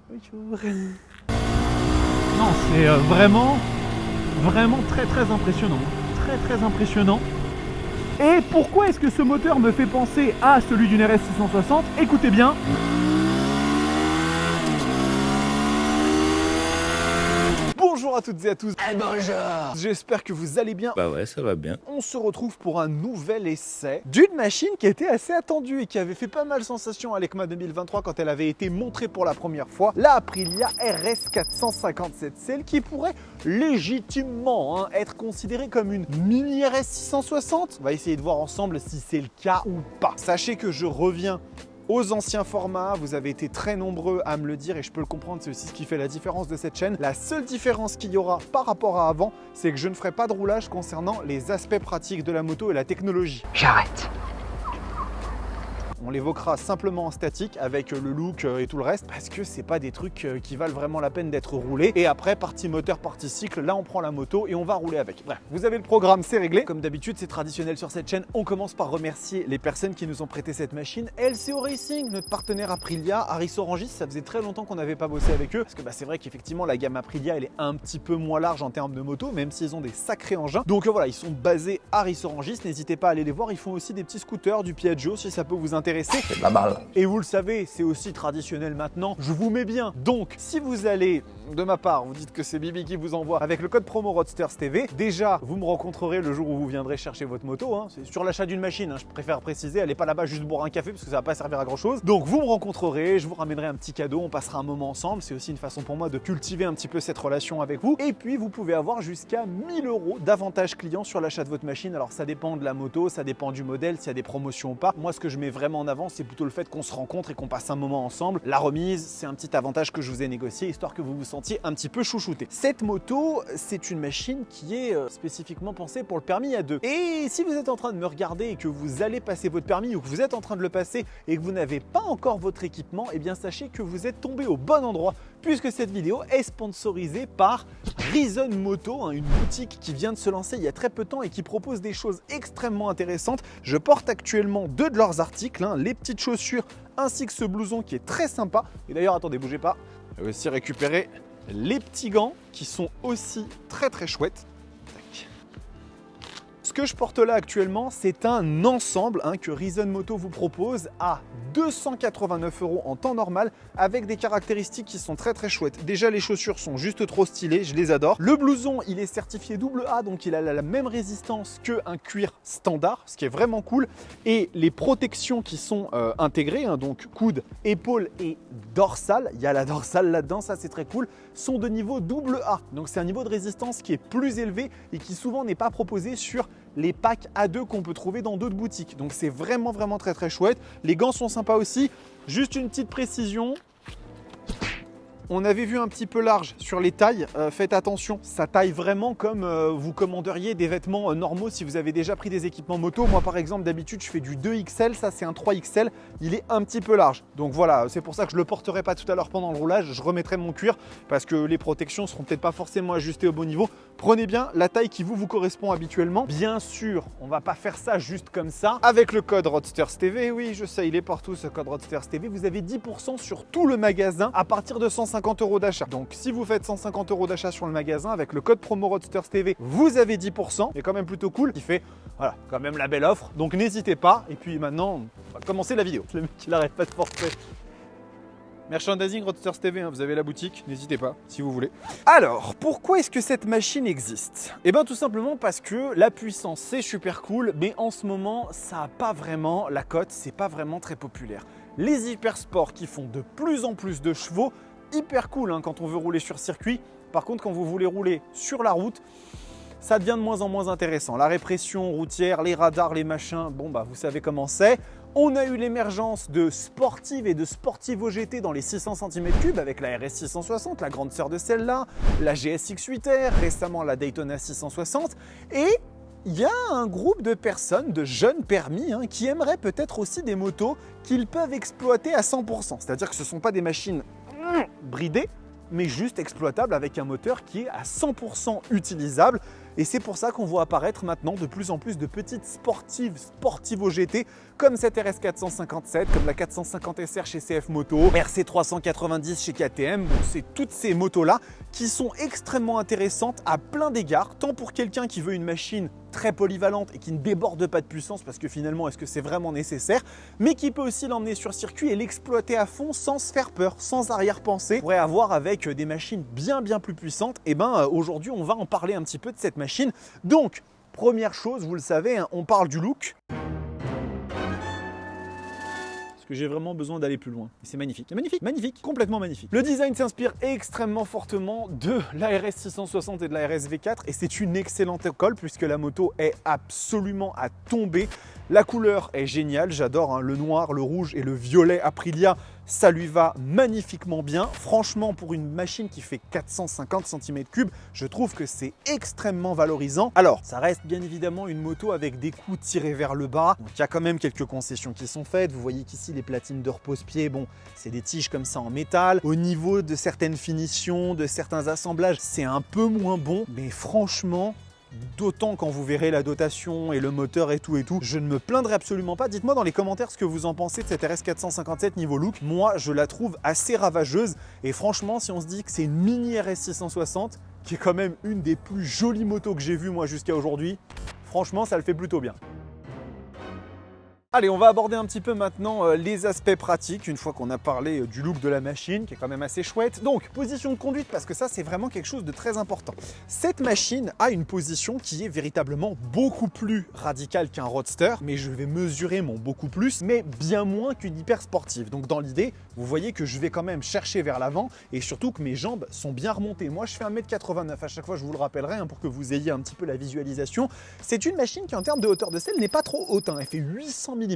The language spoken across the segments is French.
Bonjour. Non, c'est vraiment très impressionnant. Très impressionnant. Et pourquoi est-ce que ce moteur me fait penser à celui d'une RS 660? Écoutez bien. Bonjour à toutes et à tous. Bonjour. J'espère que vous allez bien. Bah ouais, ça va bien. On se retrouve pour un nouvel essai d'une machine qui était assez attendue et qui avait fait pas mal sensation à l'ECMA 2023 quand elle avait été montrée pour la première fois. La Aprilia RS 457, celle qui pourrait légitimement être considérée comme une mini RS 660. On va essayer de voir ensemble si c'est le cas ou pas. Sachez que je reviens aux anciens formats, vous avez été très nombreux à me le dire et je peux le comprendre, c'est aussi ce qui fait la différence de cette chaîne. La seule différence qu'il y aura par rapport à avant, c'est que je ne ferai pas de roulage concernant les aspects pratiques de la moto et la technologie. J'arrête. On l'évoquera simplement en statique avec le look et tout le reste parce que c'est pas des trucs qui valent vraiment la peine d'être roulés. Et après, partie moteur, partie cycle, là on prend la moto et on va rouler avec. Bref, vous avez le programme, c'est réglé. Comme d'habitude, c'est traditionnel sur cette chaîne. On commence par remercier les personnes qui nous ont prêté cette machine. LCO Racing, notre partenaire Aprilia, Harris Orangis, ça faisait très longtemps qu'on n'avait pas bossé avec eux parce que c'est vrai qu'effectivement la gamme Aprilia elle est un petit peu moins large en termes de moto, même s'ils ont des sacrés engins. Donc voilà, ils sont basés à Harris Orangis. N'hésitez pas à aller les voir. Ils font aussi des petits scooters, du Piaggio si ça peut vous intéresser. C'est pas mal. Et vous le savez, c'est aussi traditionnel maintenant, je vous mets bien. Donc, si vous allez, de ma part, vous dites que c'est Bibi qui vous envoie, avec le code promo RoadstersTV, déjà, vous me rencontrerez le jour où vous viendrez chercher votre moto. C'est sur l'achat d'une machine, je préfère préciser, elle n'est pas là-bas juste boire un café, parce que ça va pas servir à grand-chose. Donc, vous me rencontrerez, je vous ramènerai un petit cadeau, on passera un moment ensemble. C'est aussi une façon pour moi de cultiver un petit peu cette relation avec vous. Et puis, vous pouvez avoir jusqu'à 1000 € d'avantages clients sur l'achat de votre machine. Alors, ça dépend de la moto, ça dépend du modèle, s'il y a des promotions ou pas. Moi, ce que je mets vraiment en avant, c'est plutôt le fait qu'on se rencontre et qu'on passe un moment ensemble. La remise, c'est un petit avantage que je vous ai négocié, histoire que vous vous sentiez un petit peu chouchouté. Cette moto, c'est une machine qui est spécifiquement pensée pour le permis A2. Et si vous êtes en train de me regarder et que vous allez passer votre permis ou que vous êtes en train de le passer et que vous n'avez pas encore votre équipement, eh bien sachez que vous êtes tombé au bon endroit, puisque cette vidéo est sponsorisée par Reason Moto, une boutique qui vient de se lancer il y a très peu de temps et qui propose des choses extrêmement intéressantes. Je porte actuellement 2 de leurs articles, les petites chaussures ainsi que ce blouson qui est très sympa. Et d'ailleurs, attendez, bougez pas, je vais aussi récupérer les petits gants qui sont aussi très chouettes. Tac. Ce que je porte là actuellement, c'est un ensemble que Reason Moto vous propose à 289 € en temps normal avec des caractéristiques qui sont très chouettes. Déjà, les chaussures sont juste trop stylées, je les adore. Le blouson, il est certifié AA, donc il a la même résistance qu'un cuir standard, ce qui est vraiment cool. Et les protections qui sont intégrées, donc coude, épaule et dorsale, il y a la dorsale là-dedans, ça c'est très cool, sont de niveau AA. Donc c'est un niveau de résistance qui est plus élevé et qui souvent n'est pas proposé sur les packs A2 qu'on peut trouver dans d'autres boutiques. Donc c'est vraiment très chouette. Les gants sont sympas aussi. Juste une petite précision. On avait vu un petit peu large sur les tailles, faites attention, ça taille vraiment comme vous commanderiez des vêtements normaux si vous avez déjà pris des équipements moto. Moi par exemple d'habitude je fais du 2XL, ça c'est un 3XL, il est un petit peu large. Donc voilà, c'est pour ça que je ne le porterai pas tout à l'heure pendant le roulage, je remettrai mon cuir parce que les protections seront peut-être pas forcément ajustées au bon niveau. Prenez bien la taille qui vous correspond habituellement. Bien sûr, on va pas faire ça juste comme ça. Avec le code RoadstersTV, oui je sais, il est partout ce code RoadstersTV, vous avez 10% sur tout le magasin à partir de 150 € d'achat. Donc si vous faites 150 € d'achat sur le magasin avec le code promo RoadstersTV, vous avez 10%. C'est quand même plutôt cool. Il fait voilà, quand même la belle offre. Donc n'hésitez pas. Et puis maintenant, on va commencer la vidéo. Le mec il arrête pas de forcer. Merchandising RoadstersTV, vous avez la boutique, n'hésitez pas si vous voulez. Alors, pourquoi est-ce que cette machine existe? Eh bien tout simplement parce que la puissance c'est super cool, mais en ce moment ça n'a pas vraiment la cote, c'est pas vraiment très populaire. Les hypersports qui font de plus en plus de chevaux, hyper cool quand on veut rouler sur circuit. Par contre, quand vous voulez rouler sur la route, ça devient de moins en moins intéressant. La répression routière, les radars, les machins, bon vous savez comment c'est. On a eu l'émergence de sportives et de sportivo GT dans les 600 cm3 avec la RS 660, la grande sœur de celle-là, la GSX 8R, récemment la Daytona 660. Et il y a un groupe de personnes, de jeunes permis, qui aimeraient peut-être aussi des motos qu'ils peuvent exploiter à 100%. C'est-à-dire que ce ne sont pas des machines bridées, mais juste exploitable avec un moteur qui est à 100% utilisable. Et c'est pour ça qu'on voit apparaître maintenant de plus en plus de petites sportives, sportivo GT comme cette RS 457, comme la 450 SR chez CF Moto, RC 390 chez KTM. Bon, c'est toutes ces motos-là qui sont extrêmement intéressantes à plein d'égards, tant pour quelqu'un qui veut une machine très polyvalente et qui ne déborde pas de puissance parce que finalement est-ce que c'est vraiment nécessaire, mais qui peut aussi l'emmener sur circuit et l'exploiter à fond sans se faire peur, sans arrière-pensée, pourrait avoir avec des machines bien plus puissantes. Et aujourd'hui on va en parler un petit peu de cette machine. Donc première chose, vous le savez, hein, on parle du look. Que j'ai vraiment besoin d'aller plus loin. Et c'est magnifique, magnifique, complètement magnifique. Le design s'inspire extrêmement fortement de la RS 660 et de la RS V4 et c'est une excellente école puisque la moto est absolument à tomber. La couleur est géniale, j'adore hein, le noir, le rouge et le violet Aprilia, ça lui va magnifiquement bien. Franchement, pour une machine qui fait 450 cm3, je trouve que c'est extrêmement valorisant. Alors, ça reste bien évidemment une moto avec des coups tirés vers le bas. Donc, il y a quand même quelques concessions qui sont faites. Vous voyez qu'ici, les platines de repose-pied, bon, c'est des tiges comme ça en métal. Au niveau de certaines finitions, de certains assemblages, c'est un peu moins bon. Mais franchement, d'autant quand vous verrez la dotation et le moteur et tout, je ne me plaindrai absolument pas. Dites-moi dans les commentaires ce que vous en pensez de cette RS 457 niveau look. Moi, je la trouve assez ravageuse et franchement, si on se dit que c'est une mini RS 660, qui est quand même une des plus jolies motos que j'ai vues moi jusqu'à aujourd'hui, franchement, ça le fait plutôt bien. Allez, on va aborder un petit peu maintenant les aspects pratiques, une fois qu'on a parlé du look de la machine, qui est quand même assez chouette. Donc, position de conduite, parce que ça, c'est vraiment quelque chose de très important. Cette machine a une position qui est véritablement beaucoup plus radicale qu'un roadster, mais je vais mesurer mon beaucoup plus, mais bien moins qu'une hyper sportive. Donc, dans l'idée, vous voyez que je vais quand même chercher vers l'avant, et surtout que mes jambes sont bien remontées. Moi, je fais 1m89, à chaque fois, je vous le rappellerai, hein, pour que vous ayez un petit peu la visualisation. C'est une machine qui, en termes de hauteur de selle, n'est pas trop haute, hein. Elle fait 800 mm.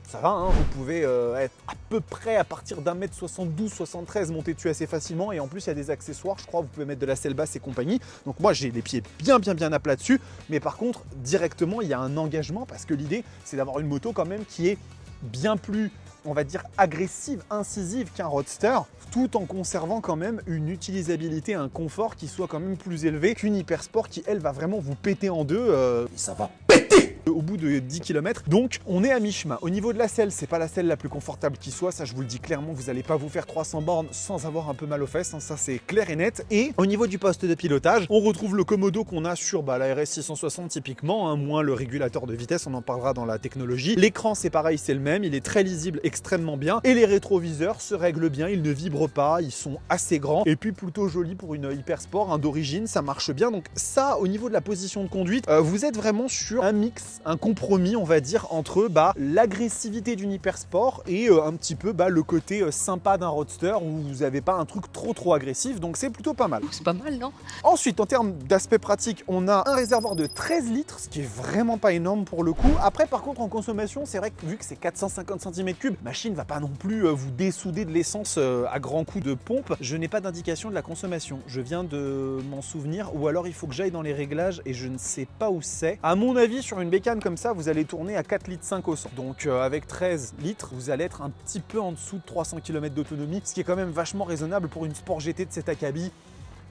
Ça va, hein, vous pouvez être à peu près à partir d'1m72, 73 monter dessus assez facilement et en plus il y a des accessoires, je crois, vous pouvez mettre de la selle basse et compagnie. Donc moi j'ai les pieds bien à plat dessus, mais par contre directement il y a un engagement parce que l'idée c'est d'avoir une moto quand même qui est bien plus, on va dire, agressive, incisive qu'un roadster, tout en conservant quand même une utilisabilité, un confort qui soit quand même plus élevé qu'une hypersport qui elle va vraiment vous péter en deux. Et ça va péter au bout de 10 km. Donc on est à mi-chemin. Au niveau de la selle, c'est pas la selle la plus confortable qui soit, ça je vous le dis clairement, vous n'allez pas vous faire 300 bornes sans avoir un peu mal aux fesses, hein, ça c'est clair et net. Et au niveau du poste de pilotage, on retrouve le commodo qu'on a sur la RS 660 typiquement, hein, moins le régulateur de vitesse, on en parlera dans la technologie. L'écran c'est pareil, c'est le même, il est très lisible, extrêmement bien. Et les rétroviseurs se règlent bien, ils ne vibrent pas, ils sont assez grands et puis plutôt jolis pour une hypersport, hein, d'origine, ça marche bien. Donc ça, au niveau de la position de conduite, vous êtes vraiment sur un mix, un compromis on va dire entre l'agressivité d'une hypersport et un petit peu le côté sympa d'un roadster où vous n'avez pas un truc trop agressif, donc c'est plutôt pas mal. C'est pas mal, non? Ensuite, en termes d'aspect pratique, on a un réservoir de 13 litres, ce qui est vraiment pas énorme pour le coup. Après par contre en consommation, c'est vrai que vu que c'est 450 cm3, la machine va pas non plus vous dessouder de l'essence à grands coups de pompe. Je n'ai pas d'indication de la consommation, je viens de m'en souvenir, ou alors il faut que j'aille dans les réglages et je ne sais pas où c'est. À mon avis, sur une bécane comme ça, vous allez tourner à 4,5 litres au 100. Donc avec 13 litres, vous allez être un petit peu en dessous de 300 km d'autonomie, ce qui est quand même vachement raisonnable pour une Sport GT de cet acabit.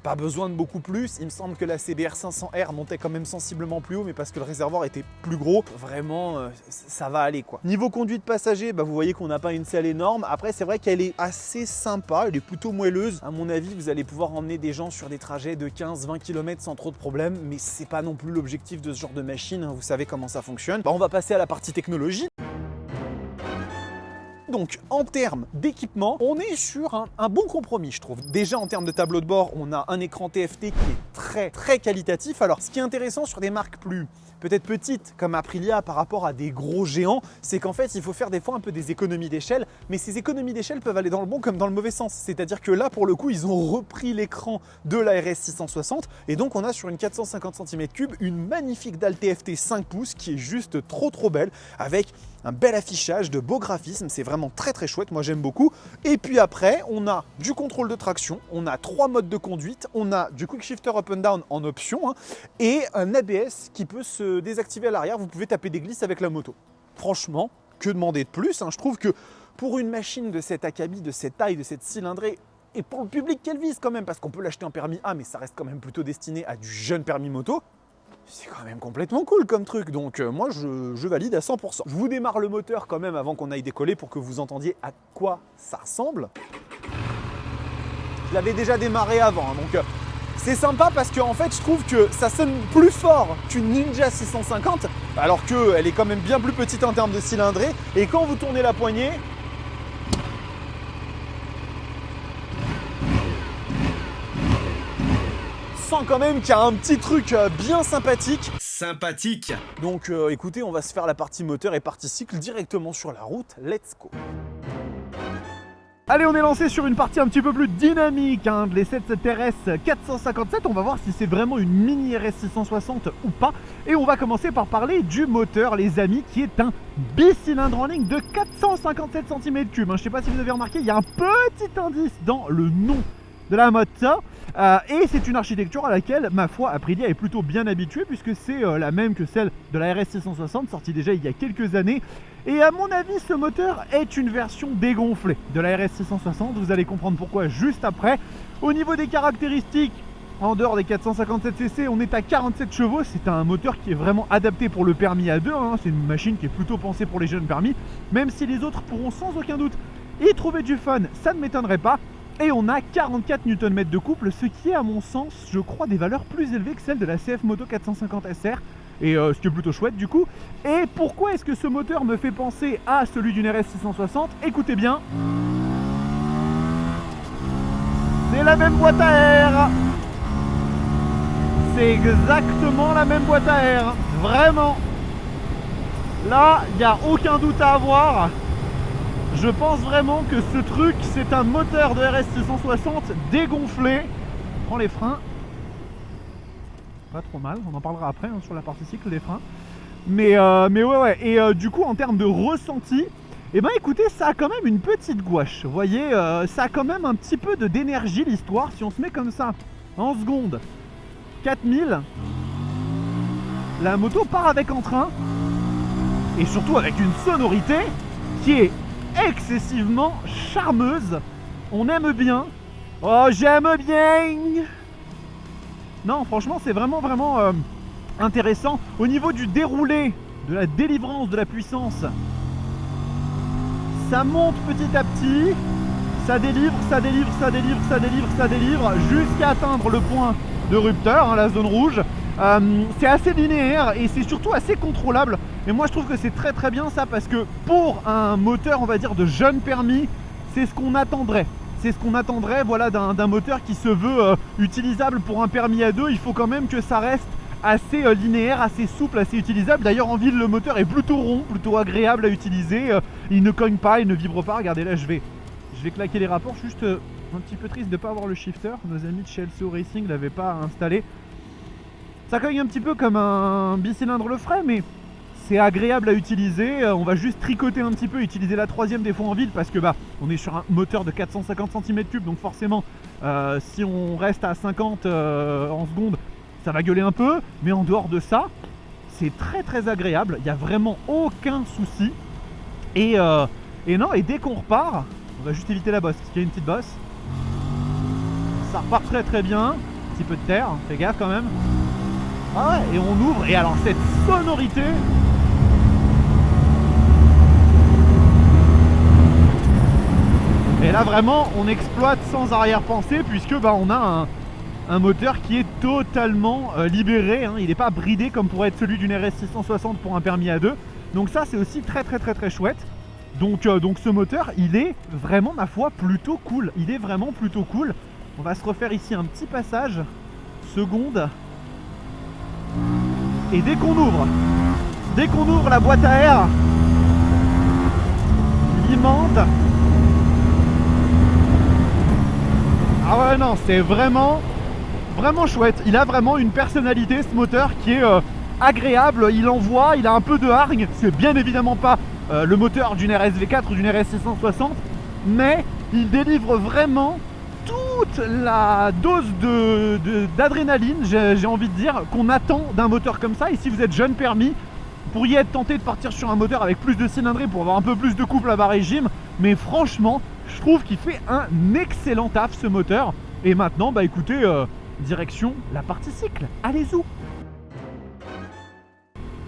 Pas besoin de beaucoup plus, il me semble que la CBR 500R montait quand même sensiblement plus haut, mais parce que le réservoir était plus gros, vraiment ça va aller quoi. Niveau conduite passager, vous voyez qu'on n'a pas une selle énorme. Après c'est vrai qu'elle est assez sympa, elle est plutôt moelleuse. À mon avis, vous allez pouvoir emmener des gens sur des trajets de 15-20 km sans trop de problème, mais c'est pas non plus l'objectif de ce genre de machine, hein. Vous savez comment ça fonctionne. On va passer à la partie technologie. Donc en termes d'équipement, on est sur un bon compromis je trouve. Déjà en termes de tableau de bord, on a un écran TFT qui est très qualitatif. Alors ce qui est intéressant sur des marques plus peut-être petites comme Aprilia par rapport à des gros géants, c'est qu'en fait il faut faire des fois un peu des économies d'échelle, mais ces économies d'échelle peuvent aller dans le bon comme dans le mauvais sens. C'est-à-dire que là pour le coup ils ont repris l'écran de la RS 660 et donc on a sur une 450 cm3 une magnifique dalle TFT 5 pouces qui est juste trop belle avec un bel affichage, de beaux graphismes, c'est vraiment très chouette, moi j'aime beaucoup. Et puis après, on a du contrôle de traction, on a 3 modes de conduite, on a du quick shifter up and down en option, hein, et un ABS qui peut se désactiver à l'arrière, vous pouvez taper des glisses avec la moto. Franchement, que demander de plus, hein, je trouve que pour une machine de cet acabit, de cette taille, de cette cylindrée, et pour le public qu'elle vise quand même, parce qu'on peut l'acheter en permis A, mais ça reste quand même plutôt destiné à du jeune permis moto, c'est quand même complètement cool comme truc, donc moi je valide à 100%. Je vous démarre le moteur quand même avant qu'on aille décoller pour que vous entendiez à quoi ça ressemble. Je l'avais déjà démarré avant, hein, donc c'est sympa parce que en fait je trouve que ça sonne plus fort qu'une Ninja 650, alors qu'elle est quand même bien plus petite en termes de cylindrée, et quand vous tournez la poignée, sent quand même qu'il y a un petit truc bien sympathique. Donc écoutez, on va se faire la partie moteur et partie cycle directement sur la route. Let's go. Allez, on est lancé sur une partie un petit peu plus dynamique, hein, de l'essai de cette RS 457. On va voir si c'est vraiment une mini RS 660 ou pas. Et on va commencer par parler du moteur, les amis, qui est un bicylindre en ligne de 457 cm3. Je ne sais pas si vous avez remarqué, il y a un petit indice dans le nom de la moto. Et c'est une architecture à laquelle, ma foi, Aprilia est plutôt bien habituée, puisque c'est la même que celle de la RS 660, sortie déjà il y a quelques années. Et à mon avis, ce moteur est une version dégonflée de la RS 660. Vous allez comprendre pourquoi juste après. Au niveau des caractéristiques, en dehors des 457cc, on est à 47 chevaux. C'est un moteur qui est vraiment adapté pour le permis A2. Hein. C'est une machine qui est plutôt pensée pour les jeunes permis, même si les autres pourront sans aucun doute y trouver du fun, ça ne m'étonnerait pas. Et on a 44 Nm de couple, ce qui est à mon sens, je crois, des valeurs plus élevées que celles de la CF Moto 450 SR. Et ce qui est plutôt chouette du coup. Et pourquoi est-ce que ce moteur me fait penser à celui d'une RS 660? Écoutez bien. C'est la même boîte à air. C'est exactement la même boîte à air. Vraiment. Là, il n'y a aucun doute à avoir. Je pense vraiment que ce truc, c'est un moteur de RS 660 dégonflé. On prend les freins. Pas trop mal, on en parlera après hein, sur la partie cycle des freins. Mais ouais. Et du coup, en termes de ressenti, eh ben écoutez, ça a quand même une petite gouache. Vous voyez, ça a quand même un petit peu d'énergie l'histoire. Si on se met comme ça, en seconde, 4000, la moto part avec entrain. Et surtout avec une sonorité qui est excessivement charmeuse. On aime bien. Oh, j'aime bien. Non, franchement, c'est vraiment intéressant. Au niveau du déroulé, de la délivrance de la puissance, ça monte petit à petit. Ça délivre, jusqu'à atteindre le point de rupteur, hein, la zone rouge. C'est assez linéaire et c'est surtout assez contrôlable. Et moi je trouve que c'est très bien ça, parce que pour un moteur, on va dire, de jeune permis, c'est ce qu'on attendrait. C'est ce qu'on attendrait, voilà, d'un moteur qui se veut utilisable pour un permis A2. Il faut quand même que ça reste assez linéaire, assez souple, assez utilisable. D'ailleurs en ville, le moteur est plutôt rond, plutôt agréable à utiliser. Il ne cogne pas, il ne vibre pas. Regardez là, je vais claquer les rapports. Juste un petit peu triste de ne pas avoir le shifter. Nos amis de chez LCO Racing ne l'avaient pas installé. Ça cogne un petit peu comme un bicylindre le ferait, mais c'est agréable à utiliser. On va juste tricoter un petit peu, utiliser la troisième des fois en ville, parce que on est sur un moteur de 450 cm3, donc forcément si on reste à 50 en seconde, ça va gueuler un peu, mais en dehors de ça, c'est très agréable. Il n'y a vraiment aucun souci. Et dès qu'on repart, on va juste éviter la bosse, parce qu'il y a une petite bosse. Ça repart très bien. Un petit peu de terre, fais gaffe quand même. Ah ouais, et on ouvre, et alors cette sonorité, et là vraiment on exploite sans arrière-pensée, puisque on a un moteur qui est totalement libéré, hein. Il n'est pas bridé comme pourrait être celui d'une RS 660 pour un permis A2. Donc ça c'est aussi très chouette. Donc ce moteur, il est vraiment, ma foi, plutôt cool. Il est vraiment plutôt cool. On va se refaire ici un petit passage, seconde. Et dès qu'on ouvre la boîte à air, l'immonde. Ah ouais, non, c'est vraiment chouette. Il a vraiment une personnalité, ce moteur, qui est agréable. Il envoie, il a un peu de hargne. C'est bien évidemment pas le moteur d'une RSV4 ou d'une RS 660, mais il délivre vraiment toute la dose d'adrénaline, j'ai envie de dire, qu'on attend d'un moteur comme ça. Et si vous êtes jeune permis, vous pourriez être tenté de partir sur un moteur avec plus de cylindrée pour avoir un peu plus de couple à bas régime. Mais franchement, je trouve qu'il fait un excellent taf, ce moteur. Et maintenant, écoutez, direction la partie cycle. Allez-y.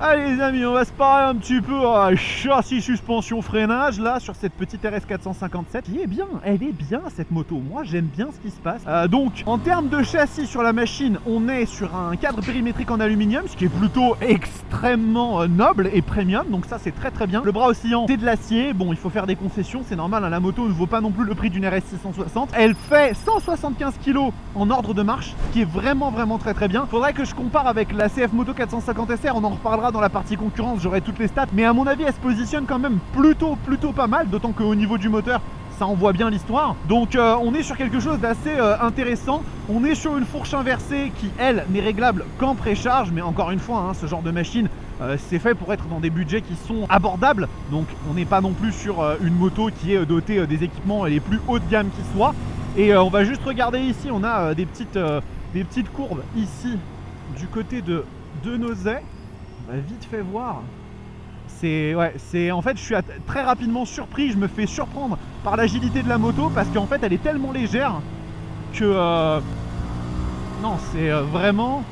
Allez les amis, on va se parler un petit peu châssis, suspension, freinage là sur cette petite RS 457 qui est bien, elle est bien cette moto, moi j'aime bien ce qui se passe. Donc en termes de châssis sur la machine, on est sur un cadre périmétrique en aluminium, ce qui est plutôt extrêmement noble et premium, donc ça c'est très très bien. Le bras oscillant c'est de l'acier, bon il faut faire des concessions, c'est normal, hein, la moto ne vaut pas non plus le prix d'une RS 660. Elle fait 175 kg en ordre de marche, ce qui est vraiment très très bien. Faudrait que je compare avec la CF Moto 450 SR, on en reparlera dans la partie concurrence, j'aurai toutes les stats, mais à mon avis elle se positionne quand même plutôt pas mal, d'autant qu'au niveau du moteur ça envoie bien l'histoire. Donc on est sur quelque chose d'assez intéressant. On est sur une fourche inversée qui elle n'est réglable qu'en précharge, mais encore une fois hein, ce genre de machine c'est fait pour être dans des budgets qui sont abordables, donc on n'est pas non plus sur une moto qui est dotée des équipements les plus haut de gamme qui soient. Et on va juste regarder ici, on a des petites courbes ici du côté de Nozay. On va vite fait voir. C'est en fait je suis très rapidement surpris, je me fais surprendre par l'agilité de la moto parce qu'en fait elle est tellement légère que non c'est vraiment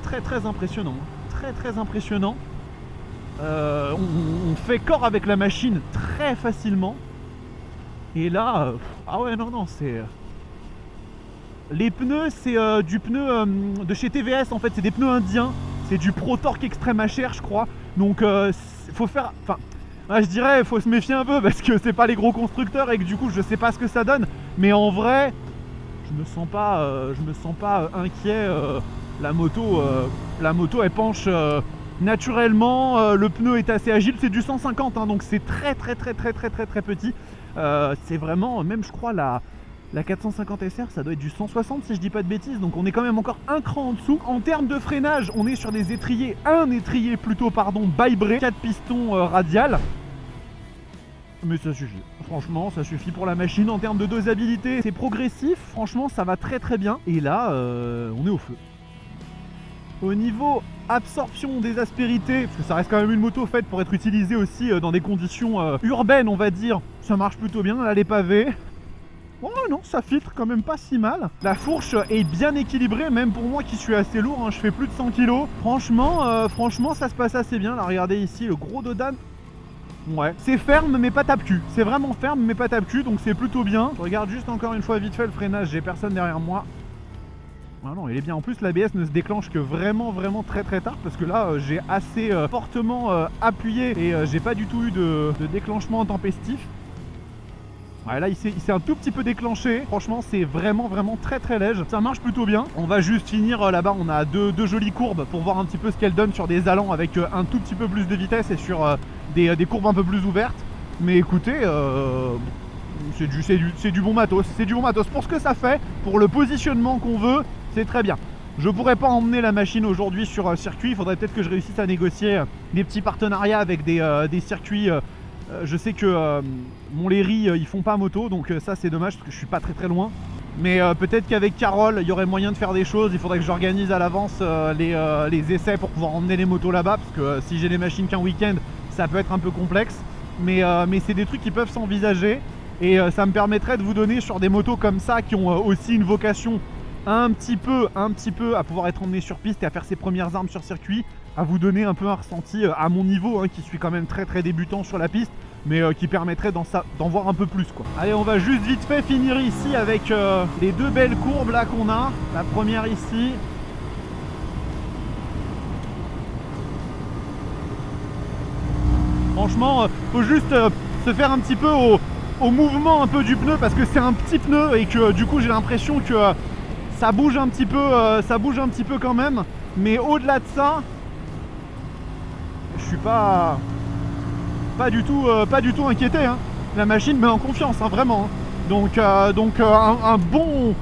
très impressionnant, très impressionnant. On fait corps avec la machine très facilement et là ah ouais non c'est les pneus c'est du pneu de chez TVS en fait, c'est des pneus indiens. C'est du Pro Torque Extreme HR je crois. Donc faut faire. Enfin je dirais faut se méfier un peu parce que c'est pas les gros constructeurs et que du coup je sais pas ce que ça donne. Mais en vrai je me sens pas inquiet. La moto elle penche naturellement. Le pneu est assez agile, c'est du 150 hein, donc c'est très petit. C'est vraiment, même je crois la 450 SR ça doit être du 160 si je dis pas de bêtises, donc on est quand même encore un cran en dessous. En termes de freinage, on est sur des étriers, Bybré, 4 pistons radial. Mais ça suffit, franchement ça suffit pour la machine. En termes de dosabilité, c'est progressif, franchement ça va très bien. Et là, on est au feu. Au niveau absorption des aspérités, parce que ça reste quand même une moto faite pour être utilisée aussi dans des conditions urbaines on va dire, ça marche plutôt bien, là les pavés. Oh non, ça filtre quand même pas si mal. La fourche est bien équilibrée, même pour moi qui suis assez lourd, hein, je fais plus de 100 kg. Franchement, ça se passe assez bien. Là, regardez ici, le gros dodan. Ouais, c'est ferme mais pas tape-cul. C'est vraiment ferme mais pas tape-cul, donc c'est plutôt bien. Je regarde juste encore une fois vite fait le freinage, j'ai personne derrière moi. Ah non, il est bien. En plus, l'ABS ne se déclenche que vraiment très tard parce que là, j'ai assez fortement appuyé et j'ai pas du tout eu de déclenchement intempestif. Ouais, là il s'est un tout petit peu déclenché. Franchement c'est vraiment très léger. Ça marche plutôt bien. On va juste finir là-bas, on a deux jolies courbes pour voir un petit peu ce qu'elle donne sur des allants avec un tout petit peu plus de vitesse et sur des courbes un peu plus ouvertes. Mais écoutez, c'est du bon matos. C'est du bon matos pour ce que ça fait, pour le positionnement qu'on veut, c'est très bien. Je pourrais pas emmener la machine aujourd'hui sur circuit. Il faudrait peut-être que je réussisse à négocier des petits partenariats avec des circuits. Je sais que Montlhéry ils font pas moto, donc ça c'est dommage parce que je suis pas très loin. Mais peut-être qu'avec Carole il y aurait moyen de faire des choses. Il faudrait que j'organise à l'avance les essais pour pouvoir emmener les motos là-bas, parce que si j'ai les machines qu'un week-end ça peut être un peu complexe. Mais c'est des trucs qui peuvent s'envisager et ça me permettrait de vous donner sur des motos comme ça qui ont aussi une vocation un petit peu à pouvoir être emmené sur piste et à faire ses premières armes sur circuit, à vous donner un peu un ressenti à mon niveau, hein, qui suis quand même très débutant sur la piste, mais qui permettrait d'en voir un peu plus quoi. Allez, on va juste vite fait finir ici avec les deux belles courbes là qu'on a. La première ici. Franchement, faut juste se faire un petit peu au mouvement un peu du pneu parce que c'est un petit pneu et que du coup j'ai l'impression que ça bouge un petit peu quand même. Mais au-delà de ça, je suis pas du tout inquiété, hein. La machine me met en confiance, hein, vraiment. Donc un bon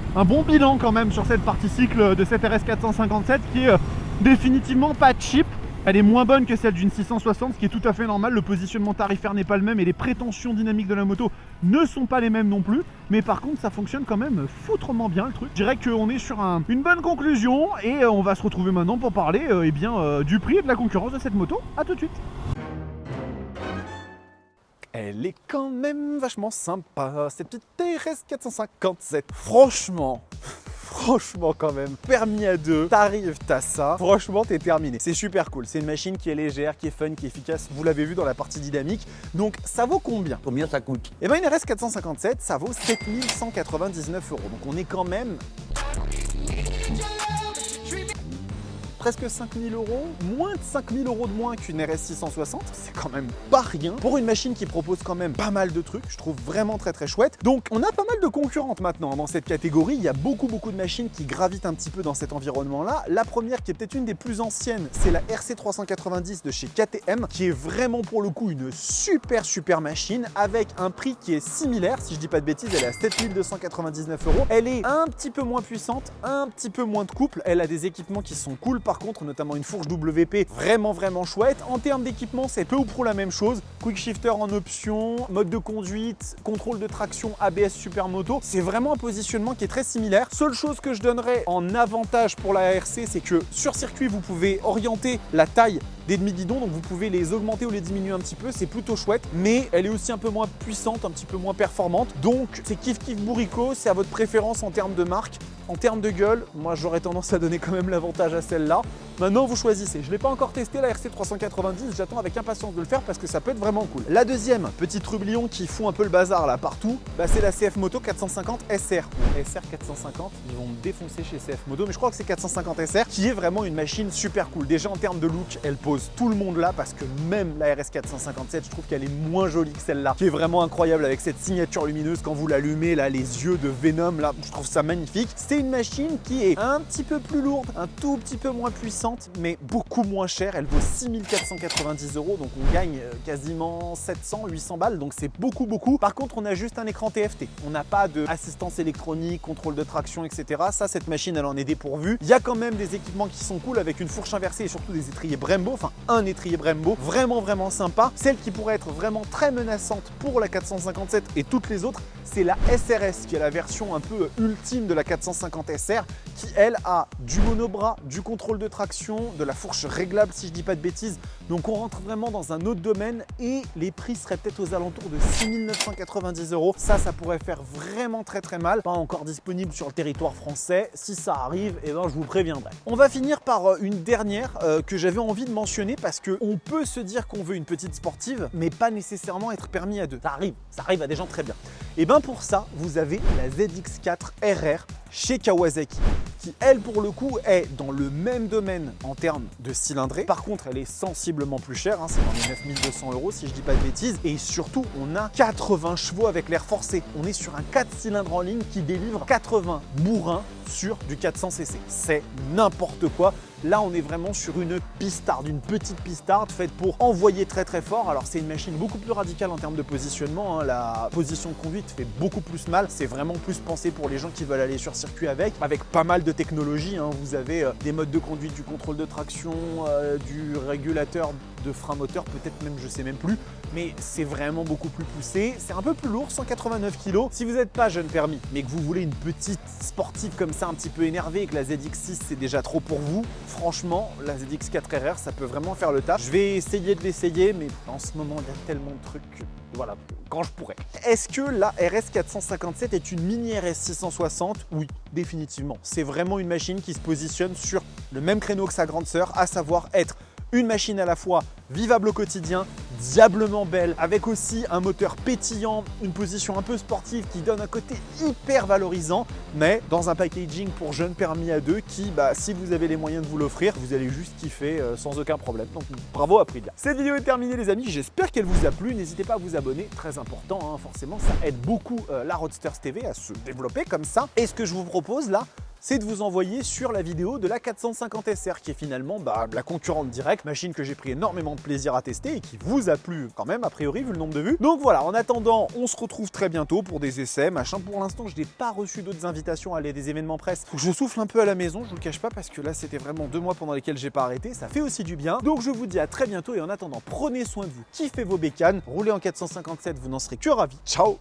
bilan quand même sur cette partie cycle de cette RS 457 qui est définitivement pas cheap. Elle est moins bonne que celle d'une 660, ce qui est tout à fait normal. Le positionnement tarifaire n'est pas le même et les prétentions dynamiques de la moto ne sont pas les mêmes non plus. Mais par contre, ça fonctionne quand même foutrement bien le truc. Je dirais qu'on est sur une bonne conclusion et on va se retrouver maintenant pour parler du prix et de la concurrence de cette moto. A tout de suite. Elle est quand même vachement sympa, cette petite RS 457. Franchement, franchement quand même, permis à deux, t'arrives, t'as ça, franchement t'es terminé. C'est super cool, c'est une machine qui est légère, qui est fun, qui est efficace, vous l'avez vu dans la partie dynamique. Donc ça vaut combien? Combien ça coûte? Eh ben une RS 457, ça vaut 7199 €. Donc on est quand même presque 5000 €, moins de 5000 € de moins qu'une RS 660, c'est quand même pas rien pour une machine qui propose quand même pas mal de trucs, je trouve vraiment très chouette. Donc on a pas mal de concurrentes maintenant dans cette catégorie, il y a beaucoup de machines qui gravitent un petit peu dans cet environnement-là. La première qui est peut-être une des plus anciennes, c'est la RC 390 de chez KTM, qui est vraiment pour le coup une super machine avec un prix qui est similaire, si je dis pas de bêtises, elle est à 7299 €. Elle est un petit peu moins puissante, un petit peu moins de couple, elle a des équipements qui sont cool par contre, notamment une fourche WP vraiment chouette. En termes d'équipement, c'est peu ou prou la même chose. Quick shifter en option, mode de conduite, contrôle de traction, ABS Supermoto. C'est vraiment un positionnement qui est très similaire. Seule chose que je donnerais en avantage pour la RC, c'est que sur circuit, vous pouvez orienter la taille des demi-guidons, donc vous pouvez les augmenter ou les diminuer un petit peu, c'est plutôt chouette, mais elle est aussi un peu moins puissante, un petit peu moins performante. Donc c'est kiff bourricot, c'est à votre préférence en termes de marque. En termes de gueule, moi j'aurais tendance à donner quand même l'avantage à celle-là. Maintenant vous choisissez. Je ne l'ai pas encore testé la RC 390, j'attends avec impatience de le faire parce que ça peut être vraiment cool. La deuxième, petite trublion qui fout un peu le bazar là partout, bah, c'est la CF Moto 450 SR. SR 450, ils vont me défoncer chez CF Moto, mais je crois que c'est 450 SR qui est vraiment une machine super cool. Déjà en termes de look, elle pose tout le monde là parce que même la RS 457, je trouve qu'elle est moins jolie que celle-là, qui est vraiment incroyable avec cette signature lumineuse quand vous l'allumez là, les yeux de Venom là, je trouve ça magnifique. C'est une machine qui est un petit peu plus lourde, un tout petit peu moins puissante, mais beaucoup moins chère. Elle vaut 6490 €, donc on gagne quasiment 700-800 balles, donc c'est beaucoup. Par contre, on a juste un écran TFT. On n'a pas d'assistance électronique, contrôle de traction, etc. Ça, cette machine, elle en est dépourvue. Il y a quand même des équipements qui sont cool avec une fourche inversée et surtout des étriers Brembo, enfin un étrier Brembo, vraiment sympa. Celle qui pourrait être vraiment très menaçante pour la 457 et toutes les autres, c'est la SRS, qui est la version un peu ultime de la 450 SR, qui elle a du monobras, du contrôle de traction, de la fourche réglable si je dis pas de bêtises. Donc on rentre vraiment dans un autre domaine et les prix seraient peut-être aux alentours de 6990 €. Ça pourrait faire vraiment très mal. Pas encore disponible sur le territoire français. Si ça arrive, eh ben, je vous préviendrai. On va finir par une dernière que j'avais envie de mentionner parce qu'on peut se dire qu'on veut une petite sportive, mais pas nécessairement être permis à deux. Ça arrive à des gens très bien. Et bien pour ça, vous avez la ZX4 RR chez Kawasaki, qui elle pour le coup est dans le même domaine en termes de cylindrée. Par contre, elle est sensiblement plus chère, hein, c'est dans les 9200 € si je dis pas de bêtises. Et surtout, on a 80 chevaux avec l'air forcé. On est sur un 4 cylindres en ligne qui délivre 80 bourrins sur du 400 cc. C'est n'importe quoi. Là, on est vraiment sur une pistarde, une petite pistarde faite pour envoyer très fort. Alors, c'est une machine beaucoup plus radicale en termes de positionnement, hein. La position de conduite fait beaucoup plus mal. C'est vraiment plus pensé pour les gens qui veulent aller sur circuit avec pas mal de technologie, hein. Vous avez des modes de conduite, du contrôle de traction, du régulateur de frein moteur, peut-être même, je sais même plus, mais c'est vraiment beaucoup plus poussé. C'est un peu plus lourd, 189 kg. Si vous n'êtes pas jeune permis, mais que vous voulez une petite sportive comme ça, un petit peu énervée, et que la ZX6 c'est déjà trop pour vous, franchement, la ZX4 RR, ça peut vraiment faire le taf. Je vais essayer de l'essayer, mais en ce moment, il y a tellement de trucs que, voilà, quand je pourrai. Est-ce que la RS 457 est une mini RS 660? Oui, définitivement. C'est vraiment une machine qui se positionne sur le même créneau que sa grande sœur, à savoir être une machine à la fois vivable au quotidien, diablement belle, avec aussi un moteur pétillant, une position un peu sportive qui donne un côté hyper valorisant, mais dans un packaging pour jeunes permis à deux qui, si vous avez les moyens de vous l'offrir, vous allez juste kiffer sans aucun problème. Donc bravo Aprilia. Cette vidéo est terminée les amis, j'espère qu'elle vous a plu. N'hésitez pas à vous abonner, très important, hein, forcément ça aide beaucoup la Roadsters TV à se développer comme ça. Et ce que je vous propose là, c'est de vous envoyer sur la vidéo de la 450 SR qui est finalement la concurrente directe, machine que j'ai pris énormément de plaisir à tester et qui vous a plu quand même a priori vu le nombre de vues. Donc voilà, en attendant, on se retrouve très bientôt pour des essais, machin. Pour l'instant, je n'ai pas reçu d'autres invitations à aller à des événements presse. Faut que je souffle un peu à la maison, je vous le cache pas, parce que là c'était vraiment 2 mois pendant lesquels j'ai pas arrêté, ça fait aussi du bien. Donc je vous dis à très bientôt et en attendant, prenez soin de vous, kiffez vos bécanes, roulez en 457, vous n'en serez que ravis. Ciao.